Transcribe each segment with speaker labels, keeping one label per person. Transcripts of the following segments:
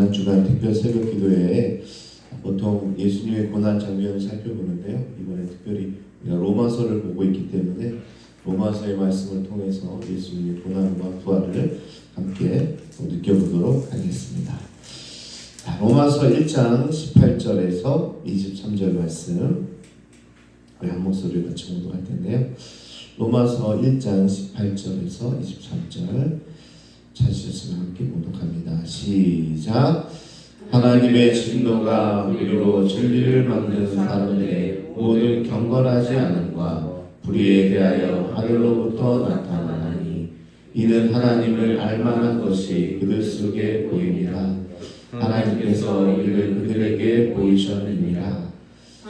Speaker 1: 지난 주간 특별 새벽 기도회에 보통 예수님의 고난 장면을 살펴보는데요. 이번에 특별히 우리가 로마서를 보고 있기 때문에 로마서의 말씀을 통해서 예수님의 고난과 부활을 함께 느껴보도록 하겠습니다. 로마서 1장 18절에서 23절 말씀 우리 한 목소리를 같이 공독할 텐데요. 로마서 1장 18절에서 23절 찾으셨으면 함께 공독합니다. 시작. 하나님의 진노가 우리로 진리를 막는 사람들의 모든 경건하지 않음과 불의에 대하여 하늘로부터 나타나니 이는 하나님을 알만한 것이 그들 속에 보입니다. 하나님께서 이를 그들에게 보이셨느니라.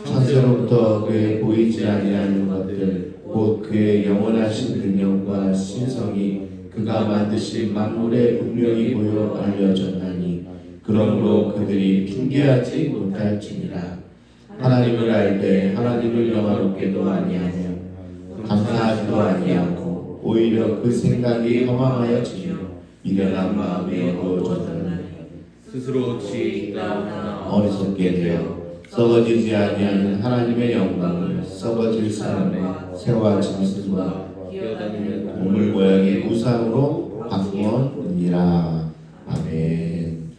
Speaker 1: 창세로부터 그의 보이지 아니하는 것들 곧 그의 영원하신 능력과 신성이 그가 만드신 만물에 분명히 보여 알려졌나니 그러므로 그들이 핑계하지 못할지니라. 하나님을 알되 하나님을 영화롭게도 아니하며 감사하지도 아니하고 오히려 그 생각이 허망하여지며 미련한 마음에 어두워졌나니
Speaker 2: 스스로 지혜 있다
Speaker 1: 어리석게 되어 썩어지지 아니하는 하나님의 영광을 썩어질 사람의 새와 짐승과
Speaker 2: 기어다니는
Speaker 1: 동물 모양의 우상으로 바꾸었느니라. 아멘.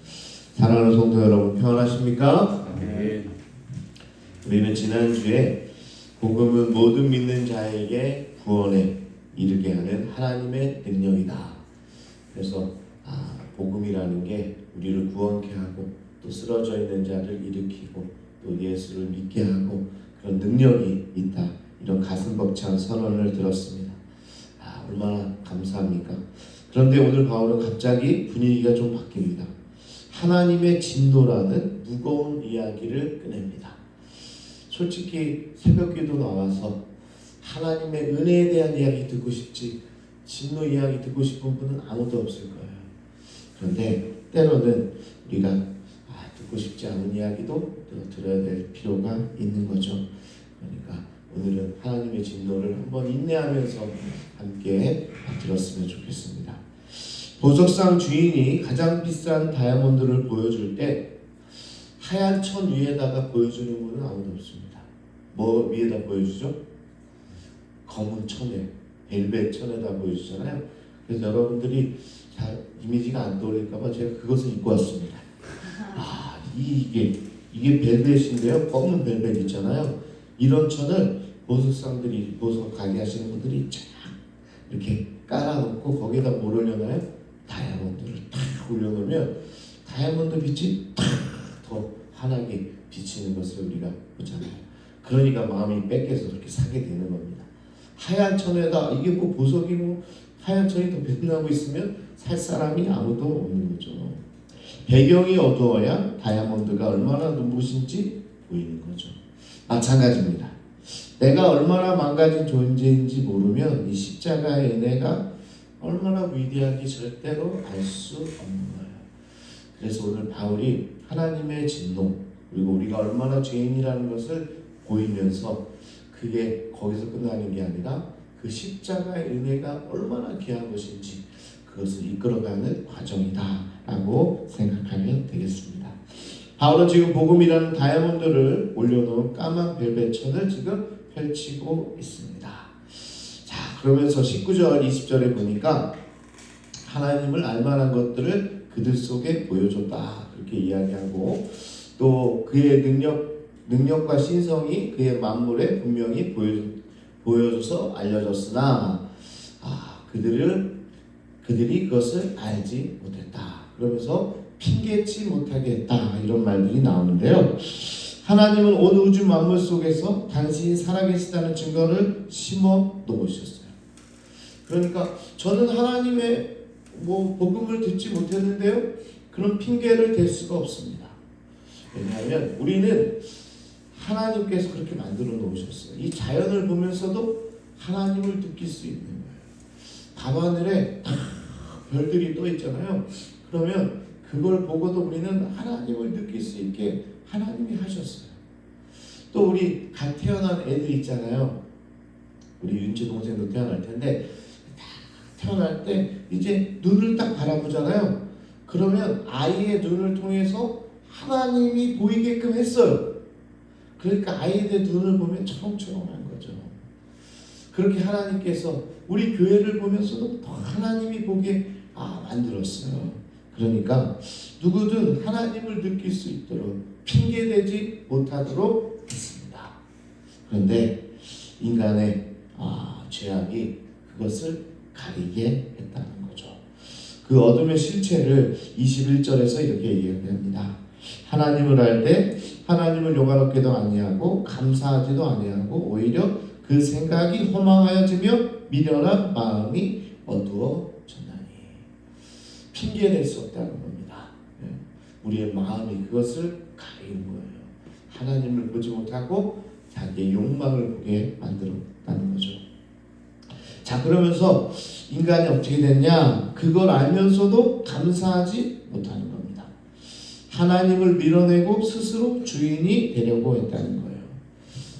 Speaker 1: 사랑하는 성도 여러분, 평안하십니까?
Speaker 2: 아멘.
Speaker 1: 우리는 지난주에 복음은 모든 믿는 자에게 구원에 이르게 하는 하나님의 능력이다. 그래서 복음이라는 게 우리를 구원케 하고 또 쓰러져 있는 자를 일으키고 또 예수를 믿게 하고 그런 능력이 있다. 이런 가슴 벅찬 선언을 들었습니다. 얼마나 감사합니까? 그런데 오늘 바울은 갑자기 분위기가 좀 바뀝니다. 하나님의 진노라는 무거운 이야기를 꺼냅니다. 솔직히 새벽기도 나와서 하나님의 은혜에 대한 이야기 듣고 싶지 진노 이야기 듣고 싶은 분은 아무도 없을 거예요. 그런데 때로는 우리가 듣고 싶지 않은 이야기도 들어야 될 필요가 있는 거죠. 그러니까 오늘은 하나님의 진노를 한번 인내하면서 함께 들었으면 좋겠습니다. 보석상 주인이 가장 비싼 다이아몬드를 보여줄 때 하얀 천 위에다가 보여주는 분은 아무도 없습니다. 뭐 위에다 보여주죠? 검은 천에, 벨벳 천에다 보여주잖아요. 그래서 여러분들이 잘 이미지가 안 떠올릴까봐 제가 그것을 입고 왔습니다. 이게 벨벳인데요. 검은 벨벳 있잖아요. 이런 천을 보석상들이 보석 가게 하시는 분들이 쫙 이렇게 깔아놓고 거기에다 뭘 올려놔요? 다이아몬드를 탁 올려놓으면 다이아몬드 빛이 탁 더 환하게 비치는 것을 우리가 보잖아요. 그러니까 마음이 뺏겨서 그렇게 사게 되는 겁니다. 하얀 천에다 이게 뭐 보석이 뭐 하얀 천이 더 빛나고 있으면 살 사람이 아무도 없는 거죠. 배경이 어두워야 다이아몬드가 얼마나 눈부신지 보이는 거죠. 마찬가지입니다. 내가 얼마나 망가진 존재인지 모르면 이 십자가의 은혜가 얼마나 위대한지 절대로 알 수 없는 거예요. 그래서 오늘 바울이 하나님의 진노 그리고 우리가 얼마나 죄인이라는 것을 보이면서 그게 거기서 끝나는 게 아니라 그 십자가의 은혜가 얼마나 귀한 것인지 그것을 이끌어가는 과정이다 라고 생각하면 되겠습니다. 바울은 지금 복음이라는 다이아몬드를 올려놓은 까만 벨벳 천을 지금 펼치고 있습니다. 자, 그러면서 19절 20절에 보니까 하나님을 알만한 것들을 그들 속에 보여줬다 그렇게 이야기하고 또 그의 능력과 신성이 그의 만물에 분명히 보여줘서 알려졌으나 그들이 그것을 알지 못했다. 그러면서 핑계치 못하게 했다. 이런 말들이 나오는데요. 하나님은 온 우주 만물 속에서 당신이 살아계시다는 증거를 심어 놓으셨어요. 그러니까 저는 하나님의 복음을 듣지 못했는데요. 그런 핑계를 댈 수가 없습니다. 왜냐하면 우리는 하나님께서 그렇게 만들어 놓으셨어요. 이 자연을 보면서도 하나님을 느낄 수 있는 거예요. 밤하늘에 별들이 떠 있잖아요. 그러면 그걸 보고도 우리는 하나님을 느낄 수 있게 하나님이 하셨어요. 또 우리 갓 태어난 애들 있잖아요. 우리 윤지 동생도 태어날 텐데 딱 태어날 때 이제 눈을 딱 바라보잖아요. 그러면 아이의 눈을 통해서 하나님이 보이게끔 했어요. 그러니까 아이의 눈을 보면 초롱초롱한 거죠. 그렇게 하나님께서 우리 교회를 보면서도 더 하나님이 보게 만들었어요. 그러니까 누구든 하나님을 느낄 수 있도록 핑계대지 못하도록 했습니다. 그런데 인간의 죄악이 그것을 가리게 했다는 거죠. 그 어둠의 실체를 21절에서 이렇게 얘기합니다. 하나님을 알 때 하나님을 영화롭게도 아니하고 감사하지도 아니하고 오히려 그 생각이 허망하여지며 미련한 마음이 어두워졌나니. 핑계낼 수 없다는 겁니다. 우리의 마음이 그것을 가리는 거예요. 하나님을 보지 못하고 자기의 욕망을 보게 만들었다는 거죠. 자, 그러면서 인간이 어떻게 됐냐? 그걸 알면서도 감사하지 못하는 겁니다. 하나님을 밀어내고 스스로 주인이 되려고 했다는 거예요.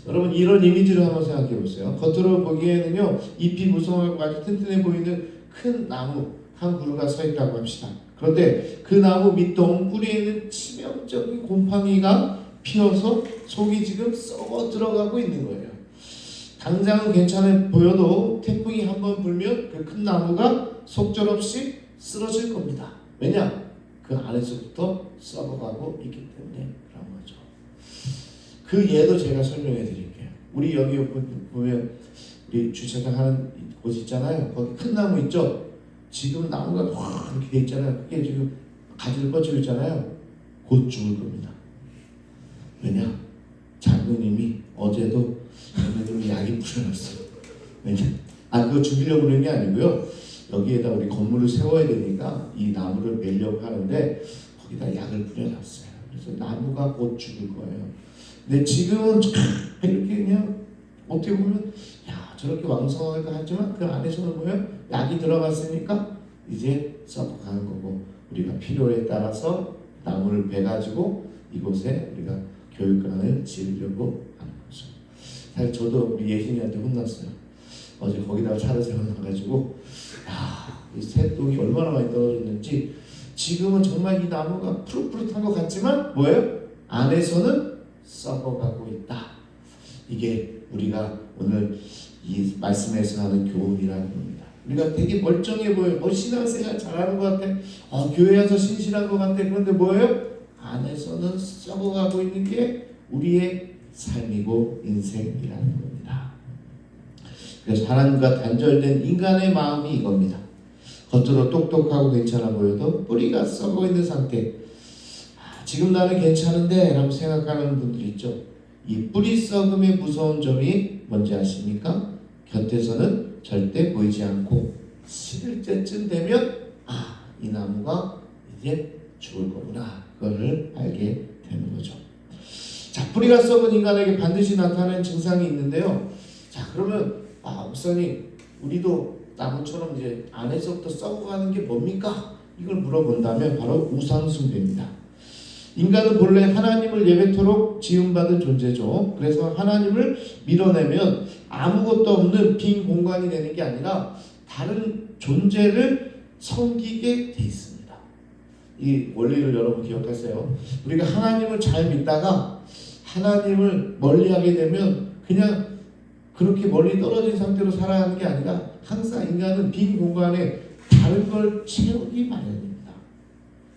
Speaker 1: 여러분, 이런 이미지를 한번 생각해 보세요. 겉으로 보기에는요, 잎이 무성하고 아주 튼튼해 보이는 큰 나무 한 그루가 서 있다고 합시다. 그런데 그 나무 밑동 뿌리에는 치명적인 곰팡이가 피어서 속이 지금 썩어 들어가고 있는 거예요. 당장은 괜찮아 보여도 태풍이 한번 불면 그 큰 나무가 속절없이 쓰러질 겁니다. 왜냐? 그 안에서부터 썩어가고 있기 때문에 그런 거죠. 그 예도 제가 설명해 드릴게요. 우리 여기 보면 우리 주차장 하는 곳 있잖아요. 거기 큰 나무 있죠? 지금 나무가 확 이렇게 돼 있잖아요. 그게 지금 가지를 뻗치고 있잖아요. 곧 죽을 겁니다. 왜냐? 장로님이 어제도 장로님이 약이 뿌려놨어요. 왜냐? 그거 죽이려고 그러는 게 아니고요. 여기에다 우리 건물을 세워야 되니까 이 나무를 매려고 하는데 거기다 약을 뿌려놨어요. 그래서 나무가 곧 죽을 거예요. 근데 지금은 이렇게 그냥 어떻게 보면 저렇게 왕성하게 하지만 그 안에서는 뭐예요? 약이 들어갔으니까 이제 썩어가는 거고, 우리가 필요에 따라서 나무를 베가지고 이곳에 우리가 교육관을 지으려고 하는 거죠. 사실 저도 우리 예신이한테 혼났어요. 어제 거기다가 차를 세워놔가지고 이 새똥이 얼마나 많이 떨어졌는지. 지금은 정말 이 나무가 푸릇푸릇한 것 같지만 뭐예요? 안에서는 썩어가고 있다. 이게 우리가 오늘 이 말씀에서 하는 교훈이라는 겁니다. 우리가 되게 멀쩡해 보여요. 신앙생활 잘하는 것 같아. 교회 와서 신실한 것 같아. 그런데 뭐예요? 안에서는 썩어가고 있는 게 우리의 삶이고 인생이라는 겁니다. 그래서 하나님과 단절된 인간의 마음이 이겁니다. 겉으로 똑똑하고 괜찮아 보여도 뿌리가 썩어 있는 상태. 지금 나는 괜찮은데 라고 생각하는 분들 있죠. 이 뿌리 썩음의 무서운 점이 뭔지 아십니까? 곁에서는 절대 보이지 않고 시들 때쯤 되면 이 나무가 이제 죽을 거구나, 그거를 알게 되는 거죠. 자, 뿌리가 썩은 인간에게 반드시 나타나는 증상이 있는데요. 자, 그러면 목사님, 우리도 나무처럼 이제 안에서부터 썩어가는 게 뭡니까? 이걸 물어본다면 바로 우상숭배입니다. 인간은 본래 하나님을 예배토록 지음받은 존재죠. 그래서 하나님을 밀어내면 아무것도 없는 빈 공간이 되는 게 아니라 다른 존재를 섬기게 돼 있습니다. 이 원리를 여러분 기억하세요. 우리가 하나님을 잘 믿다가 하나님을 멀리하게 되면 그냥 그렇게 멀리 떨어진 상태로 살아야 하는 게 아니라 항상 인간은 빈 공간에 다른 걸 채우기 마련입니다.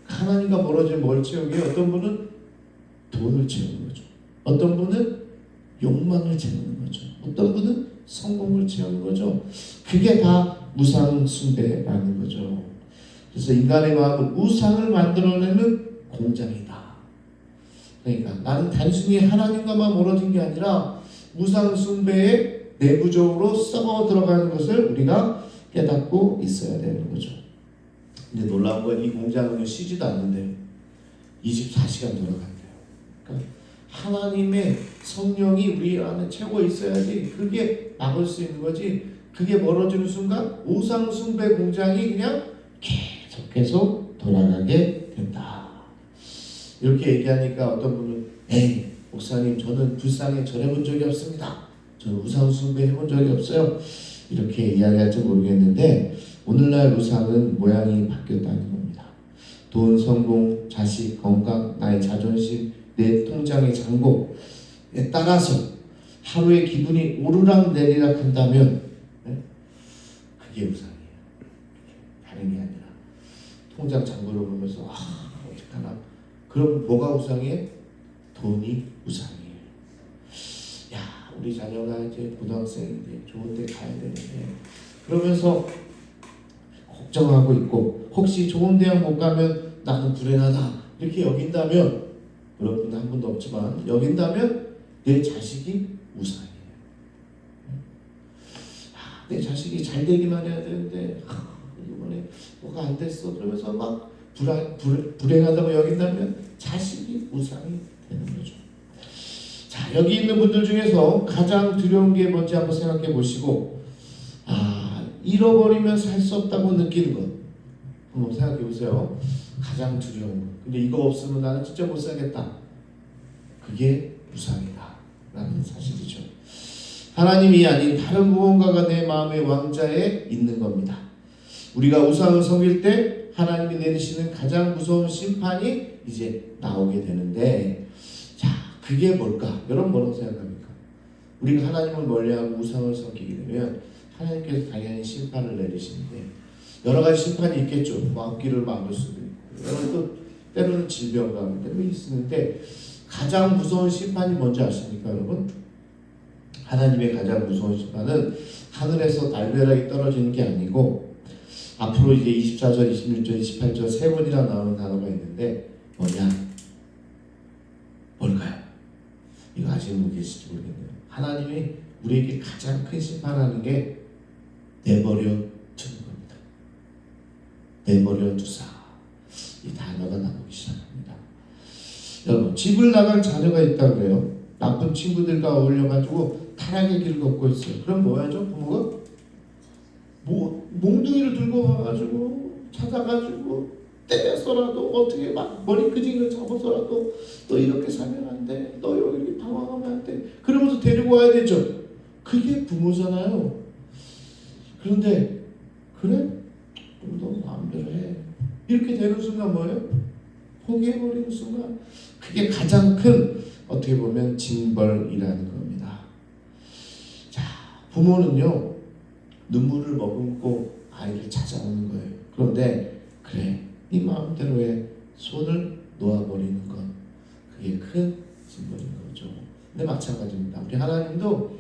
Speaker 1: 하나님과 멀어지면 뭘 채우게? 어떤 분은 돈을 채우는 거죠. 어떤 분은 욕망을 채우는 거죠. 어떤 분은 성공을 채우는 거죠. 그게 다 우상 숭배라는 거죠. 그래서 인간의 마음은 우상을 만들어내는 공장이다. 그러니까 나는 단순히 하나님과만 멀어진 게 아니라 우상 숭배에 내부적으로 썩어 들어가는 것을 우리가 깨닫고 있어야 되는 거죠. 근데 놀라운 건 이 공장은 쉬지도 않는데요. 24시간 돌아간대요. 그러니까 하나님의 성령이 우리 안에 채워 있어야지 그게 막을 수 있는 거지. 그게 멀어지는 순간 우상 숭배 공장이 그냥 계속 돌아가게 된다. 이렇게 얘기하니까 어떤 분은 목사님, 저는 불쌍히 절해본 적이 없습니다. 저는 우상 숭배 해본 적이 없어요. 이렇게 이야기할지 모르겠는데 오늘날 우상은 모양이 바뀌었다는 겁니다. 돈, 성공, 자식, 건강, 나의 자존심, 내 통장의 잔고에 따라서 하루의 기분이 오르락 내리락 한다면 그게 우상이에요. 다른 게 아니라 통장 잔고를 보면서 어떡하나. 그럼 뭐가 우상이에요? 돈이 우상이에요. 야, 우리 자녀가 이제 고등학생인데 좋은 데 가야 되는데 그러면서 걱정하고 있고 혹시 좋은 대학 못 가면 나는 불행하다 이렇게 여긴다면, 여러분 한 분도 없지만 여긴다면 내 자식이 우상이에요. 내 자식이 잘 되기만 해야 되는데 이번에 뭐가 안 됐어 그러면서 막 불행하다고 여긴다면 자식이 우상이 되는 거죠. 자, 여기 있는 분들 중에서 가장 두려운 게 뭔지 한번 생각해 보시고, 잃어버리면 살 수 없다고 느끼는 것 한번 생각해 보세요. 가장 두려운 것. 근데 이거 없으면 나는 진짜 못 살겠다. 그게 우상이다 라는 사실이죠. 하나님이 아닌 다른 무언가가 내 마음의 왕좌에 있는 겁니다. 우리가 우상을 섬길 때 하나님이 내리시는 가장 무서운 심판이 이제 나오게 되는데, 자, 그게 뭘까? 여러분 뭐라고 생각합니까? 우리가 하나님을 멀리하고 우상을 섬기게 되면 하나님께서 당연히 심판을 내리시는데, 여러 가지 심판이 있겠죠. 뭐 앞길을 막을 수도 있고, 여러분 또 때로는 질병과 때문에 있는데, 가장 무서운 심판이 뭔지 아십니까, 여러분? 하나님의 가장 무서운 심판은 하늘에서 날벼락이 떨어지는 게 아니고, 앞으로 이제 24절, 26절, 28절 세 번이나 나오는 단어가 있는데 뭐냐? 뭘까요? 이거 아시는 분 계실지 모르겠네요. 하나님이 우리에게 가장 큰 심판하는 게 내버려 두는 겁니다. 내버려 두사. 이 단어가 나오기 시작합니다. 여러분, 집을 나간 자녀가 있다고 그래요. 나쁜 친구들과 어울려가지고 타락의 길을 걷고 있어요. 그럼 뭐 하죠? 부모가? 몽둥이를 들고 와가지고 찾아가지고 때려서라도 어떻게 막 머리끄댕이를 잡아서라도 너 이렇게 살면 안 돼. 너 여기 방황하면 안 돼. 그러면서 데리고 와야 되죠. 그게 부모잖아요. 그런데 그래? 너 마음대로 해. 이렇게 되는 순간 뭐예요? 포기해버리는 순간 그게 가장 큰 어떻게 보면 징벌이라는 겁니다. 자, 부모는요 눈물을 머금고 아이를 찾아오는 거예요. 그런데 그래, 네 마음대로 해. 손을 놓아버리는 것, 그게 큰 징벌인 거죠. 근데 마찬가지입니다. 우리 하나님도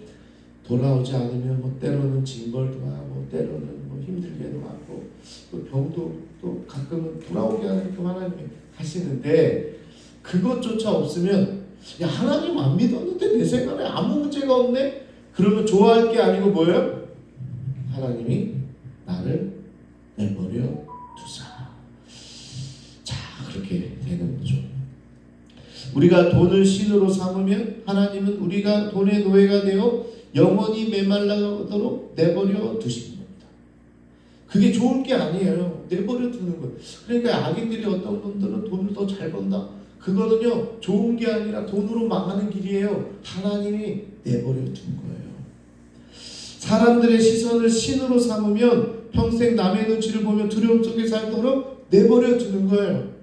Speaker 1: 돌아오지 않으면 뭐 때로는 징벌도 하고 때로는 뭐 힘들게도 하고 또 병도 또 가끔은 돌아오게 하니까 하나님이 하시는데, 그것조차 없으면 야, 하나님 안 믿었는데 내 생각에 아무 문제가 없네? 그러면 좋아할 게 아니고 뭐예요? 하나님이 나를 내버려 두사. 자, 그렇게 되는 거죠. 우리가 돈을 신으로 삼으면 하나님은 우리가 돈의 노예가 되어 영원히 메말라도록 내버려 두시는 겁니다. 그게 좋을 게 아니에요. 내버려 두는 거예요. 그러니까 악인들이 어떤 분들은 돈을 더 잘 번다. 그거는요 좋은 게 아니라 돈으로 망하는 길이에요. 하나님이 내버려 둔 거예요. 사람들의 시선을 신으로 삼으면 평생 남의 눈치를 보며 두려움 속에 살도록 내버려 두는 거예요.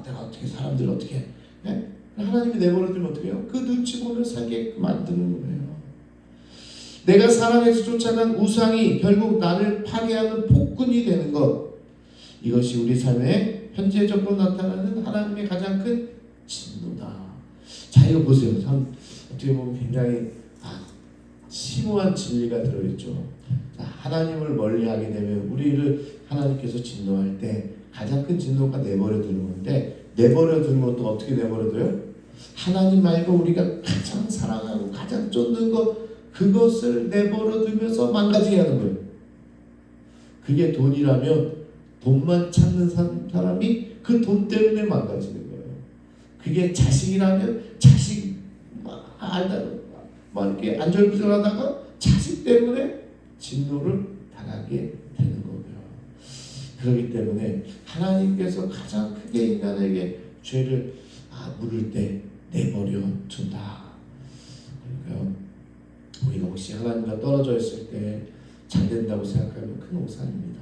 Speaker 1: 내가 어떻게 사람들 어떻게 네? 하나님이 내버려 두면 어떻게 해요? 그 눈치 보며 살게 만드는 거예요. 내가 사랑해서 쫓아간 우상이 결국 나를 파괴하는 폭군이 되는 것, 이것이 우리 삶에 현재적으로 나타나는 하나님의 가장 큰 진노다. 자, 이거 보세요. 참 어떻게 보면 굉장히 심오한 진리가 들어있죠. 자, 하나님을 멀리하게 되면 우리를 하나님께서 진노할 때 가장 큰 진노가 내버려 두는 건데, 내버려 두는 것도 어떻게 내버려 둬요? 하나님 말고 우리가 가장 사랑하고 가장 쫓는 것, 그것을 내버려 두면서 망가지게 하는 거예요. 그게 돈이라면 돈만 찾는 사람이 그 돈 때문에 망가지는 거예요. 그게 자식이라면 자식 이렇게 안절부절하다가 자식 때문에 진노를 당하게 되는 거고요. 그렇기 때문에 하나님께서 가장 크게 인간에게 죄를 물을 때 내버려 둔다. 그러니까 우리가 혹시 하나님과 떨어져 있을 때 잘 된다고 생각하면 큰 오산입니다.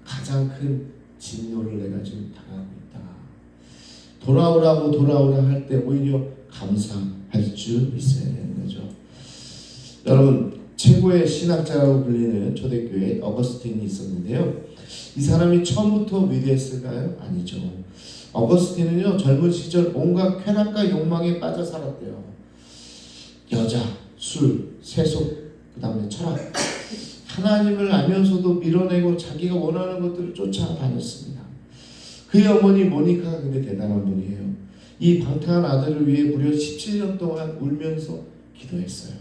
Speaker 1: 가장 큰 진노를 내가 지금 당하고 있다. 돌아오라 할 때 오히려 감사할 줄 있어야 되는 거죠. 여러분, 최고의 신학자라고 불리는 초대교회에 어거스틴이 있었는데요. 이 사람이 처음부터 위대했을까요? 아니죠. 어거스틴은요, 젊은 시절 온갖 쾌락과 욕망에 빠져 살았대요. 여자, 술, 세속, 그 다음에 철학, 하나님을 알면서도 밀어내고 자기가 원하는 것들을 쫓아다녔습니다. 그의 어머니 모니카가 근데 대단한 분이에요. 이 방탕한 아들을 위해 무려 17년 동안 울면서 기도했어요.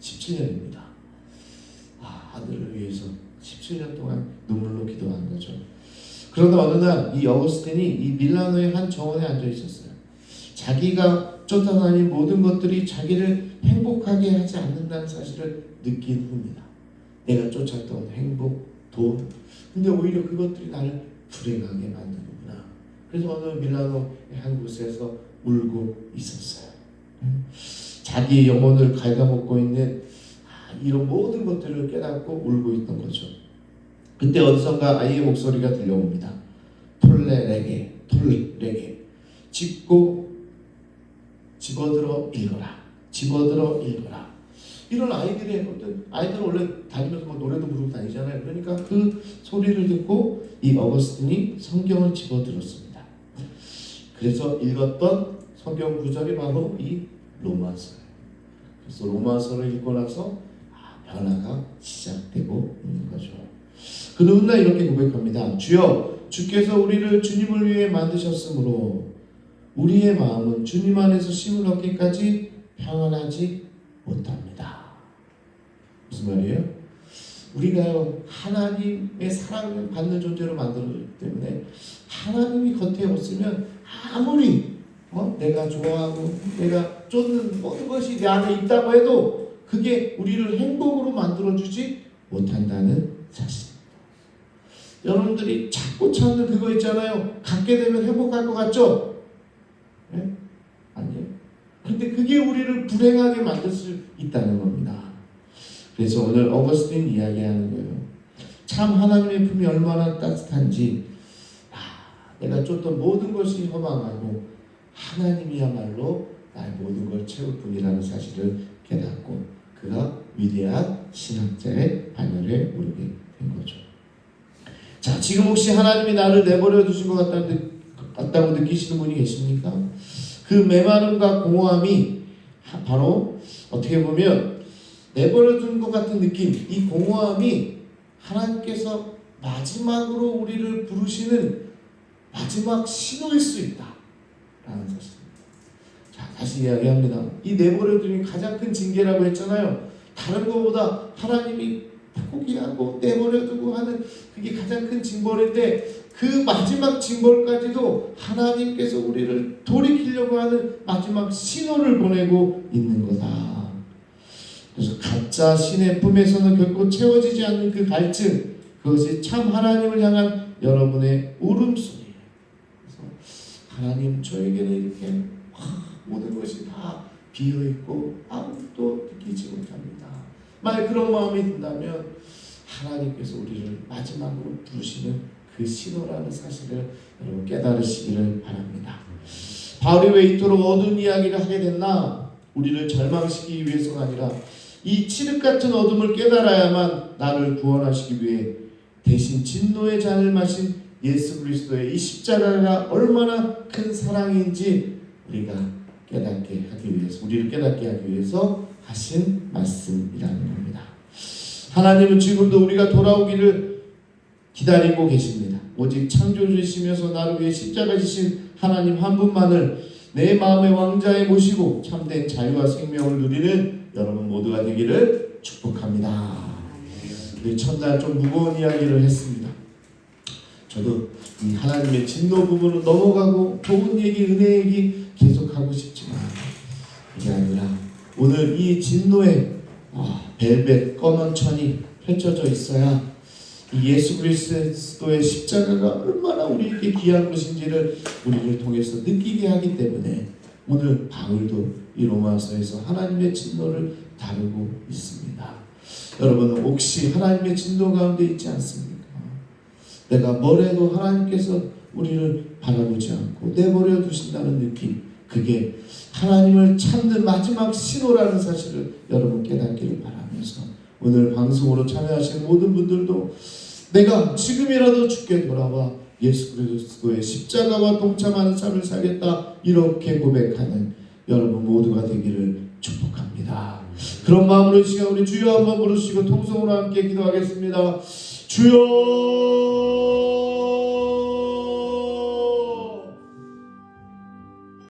Speaker 1: 17년입니다. 아들을 위해서 17년 동안 눈물로 기도한 거죠. 그러다 어느 날 이 어거스틴이 이 밀라노의 한 정원에 앉아 있었어요. 자기가 쫓아다닌 모든 것들이 자기를 행복하게 하지 않는다는 사실을 느낀 후입니다. 내가 쫓았던 행복, 돈, 근데 오히려 그것들이 나를 불행하게 만드는구나. 그래서 어느 밀라노의 한 곳에서 울고 있었어요. 자기의 영혼을 갉아먹고 있는 이런 모든 것들을 깨닫고 울고 있던 거죠. 그때 어디선가 아이의 목소리가 들려옵니다. 톨레레게 짚고 집어들어 읽어라. 이런 아이들의 어떤 아이들은 원래 다니면서 막 노래도 부르고 다니잖아요. 그러니까 그 소리를 듣고 이 어거스틴이 성경을 집어들었습니다. 그래서 읽었던 성경 구절이 바로 이 로마서예요. 그래서 로마서를 읽고 나서 변화가 시작되고 있는 거죠. 그는 훗날 이렇게 고백합니다. 주여, 주께서 우리를 주님을 위해 만드셨으므로 우리의 마음은 주님 안에서 쉼을 얻기까지 평안하지 못합니다. 무슨 말이에요? 우리가요, 하나님의 사랑을 받는 존재로 만들어졌기 때문에 하나님이 곁에 없으면 아무리 내가 좋아하고 내가 쫓는 모든 것이 내 안에 있다고 해도 그게 우리를 행복으로 만들어주지 못한다는 사실입니다. 여러분들이 자꾸 찾는 그거 있잖아요. 갖게 되면 행복할 것 같죠? 네? 아니요. 그런데 그게 우리를 불행하게 만들 수 있다는 겁니다. 그래서 오늘 어거스틴 이야기하는 거예요. 참 하나님의 품이 얼마나 따뜻한지, 내가 쫓던 모든 것이 허망하고 하나님이야말로 나의 모든 걸 채울 뿐이라는 사실을 깨닫고 그가 위대한 신학자의 반열에 오르게 된 거죠. 자, 지금 혹시 하나님이 나를 내버려 두신 것 같다고 느끼시는 분이 계십니까? 그 메마름과 공허함이 바로 어떻게 보면 내버려 둔 것 같은 느낌, 이 공허함이 하나님께서 마지막으로 우리를 부르시는 마지막 신호일 수 있다라는 사실입니다. 자, 다시 이야기합니다. 이 내버려두는 가장 큰 징계라고 했잖아요. 다른 것보다 하나님이 포기하고 내버려두고 하는 그게 가장 큰 징벌인데 그 마지막 징벌까지도 하나님께서 우리를 돌이키려고 하는 마지막 신호를 보내고 있는 거다. 그래서 가짜 신의 품에서는 결코 채워지지 않는 그 갈증, 그것이 참 하나님을 향한 여러분의 울음소리예요. 그래서 하나님, 저에게는 이렇게 모든 것이 다 비어있고 아무것도 느끼지 못합니다. 만약 그런 마음이 든다면 하나님께서 우리를 마지막으로 부르시는 그 신호라는 사실을 여러분 깨달으시기를 바랍니다. 바울이 왜 이토록 어두운 이야기를 하게 됐나? 우리를 절망시키기 위해서가 아니라 이 칠흑 같은 어둠을 깨달아야만 나를 구원하시기 위해 대신 진노의 잔을 마신 예수 그리스도의 이 십자가가 얼마나 큰 사랑인지 우리를 깨닫게 하기 위해서 하신 말씀이라는 겁니다. 하나님은 지금도 우리가 돌아오기를 기다리고 계십니다. 오직 창조주이시면서 나를 위해 십자가 지신 하나님 한 분만을 내 마음의 왕자에 모시고 참된 자유와 생명을 누리는 여러분 모두가 되기를 축복합니다. 우리 첫날 좀 무거운 이야기를 했습니다. 저도 이 하나님의 진노 부분을 넘어가고 좋은 얘기, 은혜 얘기 계속하고 싶지만 이게 아니라 오늘 이 진노의 벨벳 검은 천이 펼쳐져 있어야 이 예수 그리스도의 십자가가 얼마나 우리에게 귀한 것인지를 우리를 통해서 느끼게 하기 때문에 오늘 바울도 이 로마서에서 하나님의 진노를 다루고 있습니다. 여러분 혹시 하나님의 진노 가운데 있지 않습니까? 내가 뭐래도 하나님께서 우리를 바라보지 않고 내버려 두신다는 느낌, 그게 하나님을 찾는 마지막 신호라는 사실을 여러분 깨닫기를 바라면서 오늘 방송으로 참여하신 모든 분들도 내가 지금이라도 주께 돌아와 예수 그리스도의 십자가와 동참하는 삶을 살겠다 이렇게 고백하는 여러분 모두가 되기를 축복합니다. 그런 마음으로 이 시간 우리 주여 한번 부르시고 통성으로 함께 기도하겠습니다. 주여